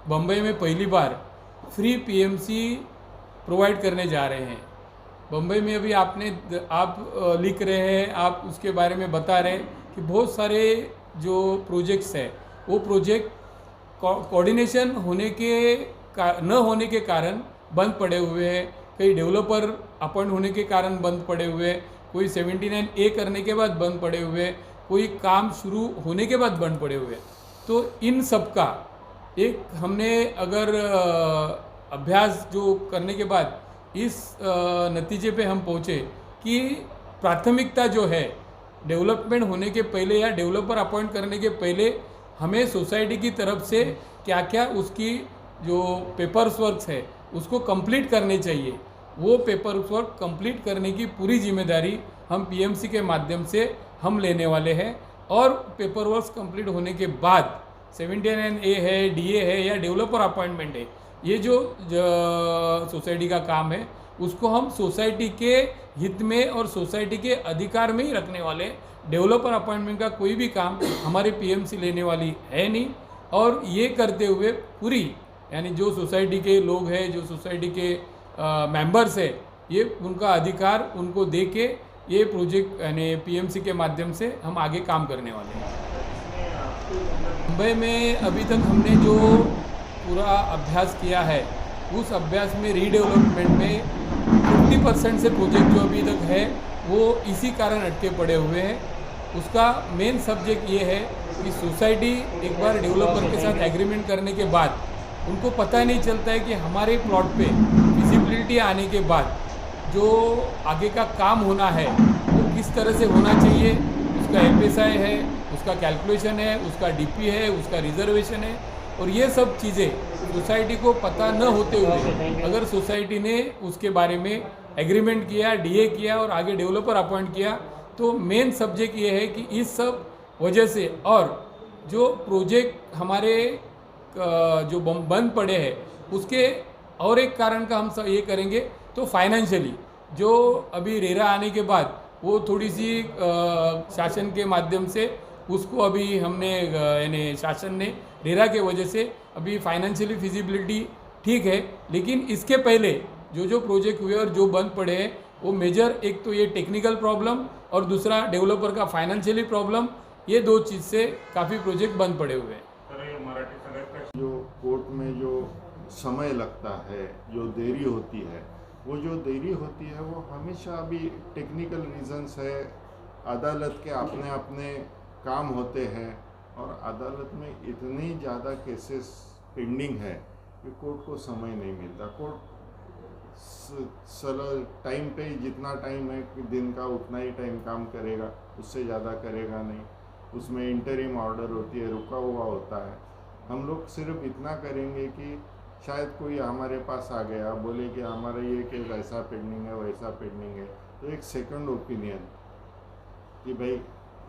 बम्बई में पहली बार free PMC provide करने जा रहे हैं। बम्बई में अभी आप लिख रहे हैं, आप उसके बारे में बता रहे हैं कि बहुत सारे जो प्रोजेक्ट्स है वो प्रोजेक्ट कोऑर्डिनेशन न होने के कारण बंद पड़े हुए हैं। कई डेवलपर अपॉइंट होने के कारण बंद पड़े हुए हैं, कोई 79A करने के बाद बंद पड़े हुए, कोई काम शुरू होने के बाद बंद पड़े हुए। तो इन सब का एक हमने अगर अभ्यास जो करने के बाद इस नतीजे पे हम पहुँचे कि प्राथमिकता जो है डेवलपमेंट होने के पहले या डेवलपर अपॉइंट करने के पहले हमें सोसाइटी की तरफ से क्या क्या उसकी जो पेपर्स वर्क्स है उसको कंप्लीट करने चाहिए। वो पेपर वर्क कंप्लीट करने की पूरी जिम्मेदारी हम पीएमसी के माध्यम से हम लेने वाले हैं। और पेपर वर्क्स कंप्लीट होने के बाद 79A है, DA है या डेवलपर अपॉइंटमेंट है, ये जो सोसाइटी का काम है उसको हम सोसाइटी के हित में और सोसाइटी के अधिकार में ही रखने वाले। डेवलपर अपॉइंटमेंट का कोई भी काम हमारे पीएमसी लेने वाली है नहीं। और ये करते हुए पूरी यानी जो सोसाइटी के लोग हैं, जो सोसाइटी के मेंबर्स है, ये उनका अधिकार उनको दे के ये प्रोजेक्ट यानी पीएमसी के माध्यम से हम आगे काम करने वाले हैं। मुंबई में अभी तक हमने जो पूरा अभ्यास किया है उस अभ्यास में रीडेवलपमेंट में 50% से प्रोजेक्ट जो अभी तक है वो इसी कारण अटके पड़े हुए हैं। उसका मेन सब्जेक्ट ये है कि सोसाइटी एक बार डेवलपर के साथ एग्रीमेंट करने के बाद उनको पता नहीं चलता है कि हमारे प्लॉट पे विजिबिलिटी आने के बाद जो आगे का काम होना है वो किस तरह से होना चाहिए। उसका FSI है, उसका कैलकुलेशन है, उसका DP है, उसका रिजर्वेशन है। और ये सब चीज़ें सोसाइटी को पता न होते हुए अगर सोसाइटी ने उसके बारे में एग्रीमेंट किया, DA किया और आगे डेवलपर अपॉइंट किया, तो मेन सब्जेक्ट ये है कि इस सब वजह से और जो प्रोजेक्ट हमारे जो बंद पड़े हैं उसके और एक कारण का हम सब ये करेंगे। तो फाइनेंशियली जो अभी रेरा आने के बाद वो थोड़ी सी शासन के माध्यम से उसको अभी हमने यानी शासन ने रेरा के वजह से अभी फाइनेंशियली फिजिबिलिटी ठीक है। लेकिन इसके पहले जो जो प्रोजेक्ट हुए और जो बंद पड़े हैं वो मेजर, एक तो ये टेक्निकल प्रॉब्लम और दूसरा डेवलपर का फाइनेंशियली प्रॉब्लम, ये दो चीज़ से काफ़ी प्रोजेक्ट बंद पड़े हुए हैं। जो कोर्ट में जो समय लगता है, जो देरी होती है, वो जो देरी होती है वो हमेशा अभी टेक्निकल रीजंस है। अदालत के अपने अपने काम होते हैं और अदालत में इतनी ज़्यादा केसेस पेंडिंग है कि कोर्ट को समय नहीं मिलता। कोर्ट टाइम पे जितना टाइम है कि दिन का उतना ही टाइम काम करेगा, उससे ज़्यादा करेगा नहीं। उसमें इंटरिम ऑर्डर होती है, रुका हुआ होता है। हम लोग सिर्फ इतना करेंगे कि शायद कोई हमारे पास आ गया बोले कि हमारा ये केस ऐसा पेंडिंग है, वैसा पेंडिंग है, तो एक सेकंड ओपिनियन कि भाई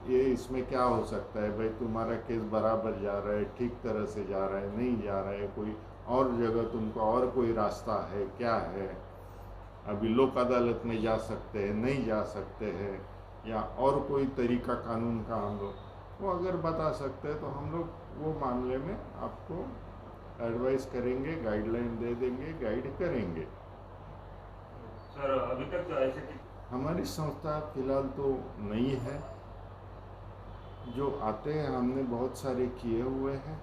ये इसमें क्या हो सकता है, भाई तुम्हारा केस बराबर जा रहा है, ठीक तरह से जा रहा है, नहीं जा रहा है, कोई और जगह तुमको और कोई रास्ता है, क्या है, अभी लोक अदालत में जा सकते हैं, नहीं जा सकते हैं, या और कोई तरीका कानून का हम लोग वो अगर बता सकते हैं तो हम लोग वो मामले में आपको एडवाइस करेंगे, गाइडलाइन दे देंगे, गाइड करेंगे। सर अभी तक तो ऐसे हमारी संस्था फिलहाल तो नहीं है। जो आते हैं हमने बहुत सारे किए हुए हैं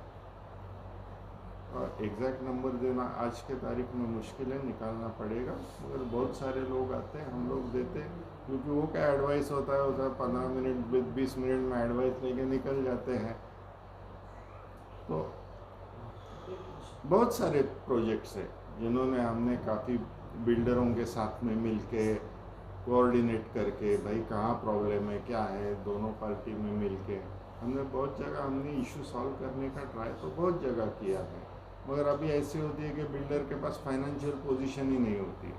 और एग्जैक्ट नंबर देना आज के तारीख में मुश्किल है, निकालना पड़ेगा, मगर बहुत सारे लोग आते हैं, हम लोग देते हैं। क्योंकि वो क्या एडवाइस होता है 15 मिनट 20 मिनट में एडवाइस लेके निकल जाते हैं। तो बहुत सारे प्रोजेक्ट्स हैं जिन्होंने हमने काफ़ी बिल्डरों के साथ में मिलके कोऑर्डिनेट करके भाई कहाँ प्रॉब्लम है, क्या है, दोनों पार्टी में मिलके हमने बहुत जगह हमने इशू सॉल्व करने का ट्राई तो बहुत जगह किया है। मगर अभी ऐसी होती है कि बिल्डर के पास फाइनेंशियल पोजीशन ही नहीं होती,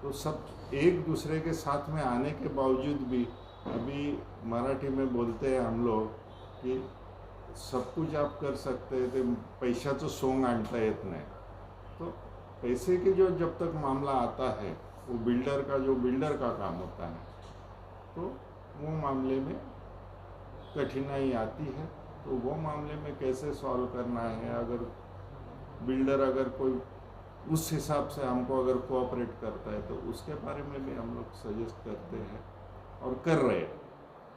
तो सब एक दूसरे के साथ में आने के बावजूद भी अभी मराठी में बोलते हैं हम लोग कि सब कुछ आप कर सकते हैं तो पैशाचं सोंग आणता येत नाही। तो पैसे के जो जब तक मामला आता है वो बिल्डर का काम होता है, तो वो मामले में कठिनाई आती है। तो वो मामले में कैसे सॉल्व करना है, अगर बिल्डर अगर कोई उस हिसाब से हमको अगर कोऑपरेट करता है तो उसके बारे में भी हम लोग सजेस्ट करते हैं और कर रहे हैं।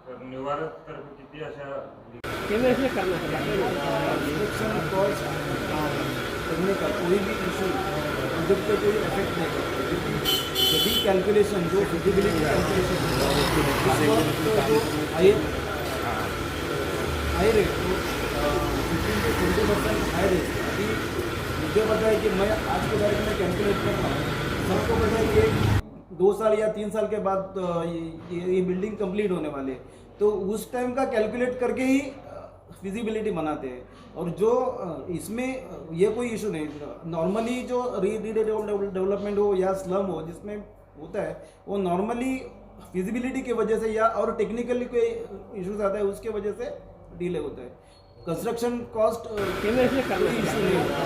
सर निवारक तर्फे किती अशा कंस्ट्रक्शन कॉस्ट करने का कोई भी इशू प्रोजेक्ट पे कोई इफेक्ट नहीं करता, क्योंकि सभी कैलकुलेशन जो फिजिबिलिटी कैलकुलेशन जो हाई रेट तो 15 से 20% हाई रेट अभी मुझे पता है कि मैं आज के तारीख में कैलकुलेट कर रहा हूँ, सबको पता है कि 2 साल या 3 साल के बाद ये बिल्डिंग कंप्लीट होने वाले है, तो उस टाइम का कैलकुलेट करके ही फिजिबिलिटी बनाते हैं। और जो इसमें ये कोई इशू नहीं, नॉर्मली जो डेवलपमेंट हो या स्लम हो जिसमें होता है वो नॉर्मली फिजिबिलिटी की वजह से या और टेक्निकली कोई इश्यूज आता है उसके वजह से डिले होता है। कंस्ट्रक्शन कॉस्ट कोई इशू नहीं होता।